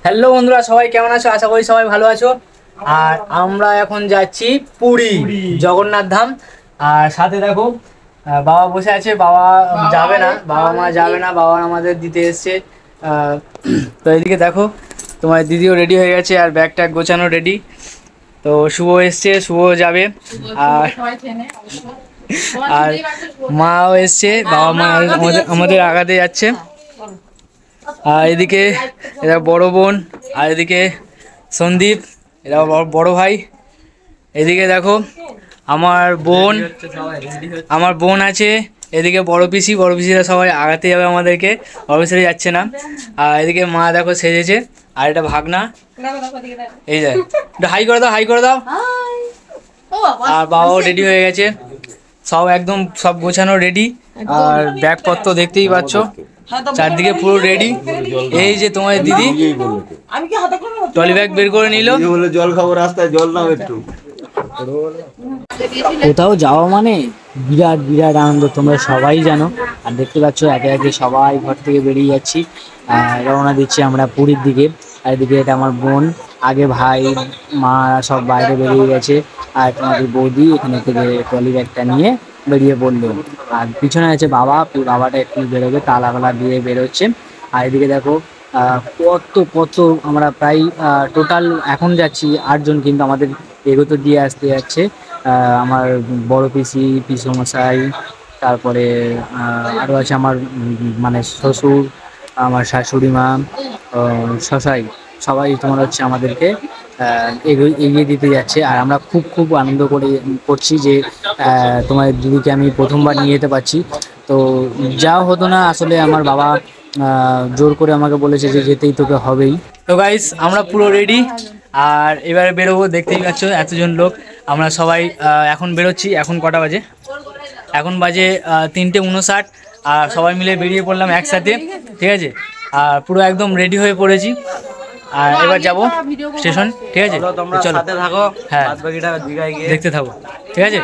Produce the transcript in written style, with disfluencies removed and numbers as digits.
Hello বন্ধুরা, সবাই কেমন আছো? আশা করি সবাই ভালো আছো। আর আমরা এখন যাচ্ছি পুরী জগন্নাথ ধাম। আর সাথে দেখো বাবা বসে আছে। বাবা যাবে না, বাবা মা যাবে না, বাবা আমাদের দিতে এসছে। তো এদিকে দেখো তোমার দিদিও রেডি হয়ে গেছে আর ব্যাগ ট্যাগ গোছানো রেডি। তো শুভ এসছে, শুভ যাবে। আর আর মাও এসছে, বাবা মা আমাদের আগাতে যাচ্ছে। আর এদিকে এরা বড় বোন, আর এদিকে সন্দীপ, এরা বড় ভাই। এদিকে দেখো আমার বোন আছে। এদিকে বড় পিসিরা সবাই আগাতে যাবে আমাদেরকে, বড় পিসিরা যাচ্ছে না। আর এদিকে মা দেখো সেজেছে, আর এটা ভাগনা। এই যায় হাই করে দাও, হাই করে দাও। আর বাবাও রেডি হয়ে গেছে, সব একদম সব গোছানো রেডি। আর ব্যাগপত্র দেখতেই পাচ্ছ, চারদিকে পুরো রেডি। এই যে তোমার দিদি ট্রলি ব্যাগ বের করে নিল। জল খাবো, রাস্তায় জল নাও একটু। কোথাও যাওয়া মানে বিরাট বিরাট আনন্দ, তোমরা সবাই জানো। আর দেখতে পাচ্ছ একে একে সবাই ঘর থেকে বেরিয়ে যাচ্ছি, রওনা দিচ্ছি আমরা পুরীর দিকে। আর এদিকে এটা আমার বোন, আগে ভাই মা সব বাইরে বেরিয়ে গেছে। আর তোমাদের বৌদি এখানে থেকে ট্রলি ব্যাগটা নিয়ে বেরিয়ে পড়লো। আর পিছনে আছে বাবাটা একটু বেরোবে, তালাবেলা দিয়ে বেরোচ্ছে। আর এদিকে দেখো কত কত আমরা প্রায় টোটাল এখন যাচ্ছি 8 জন, কিন্তু আমাদের এগোতে দিয়ে আসতে যাচ্ছে আমার বড় পিসমশাই, তারপরে আরও আছে আমার মানে শ্বশুর, আমার শাশুড়ি মা, শশাই, সবাই তোমার হচ্ছে আমাদেরকে এগিয়ে দিতে যাচ্ছে। আর আমরা খুব খুব আনন্দ করছি যে তোমার দিদিকে আমি প্রথমবার নিয়ে যেতে পারছি। তো যা হতো না আসলে, আমার বাবা জোর করে আমাকে বলেছে যে যেতেই তোকে হবেই। তো গাইস আমরা পুরো রেডি, আর এবারে বেরোবো। দেখতেই পাচ্ছ এতজন লোক আমরা সবাই এখন বেরোচ্ছি। এখন কটা বাজে? এখন বাজে 3:59। আর সবাই মিলে বেরিয়ে পড়লাম একসাথে, ঠিক আছে। আর পুরো একদম রেডি হয়ে পড়েছি। আর এবার যাব স্টেশন, ঠিক আছে। চলো সাথে থাকো, হ্যাঁ, বাদ বাকিটা দিঘায় গিয়ে দেখতে থাকো, ঠিক আছে।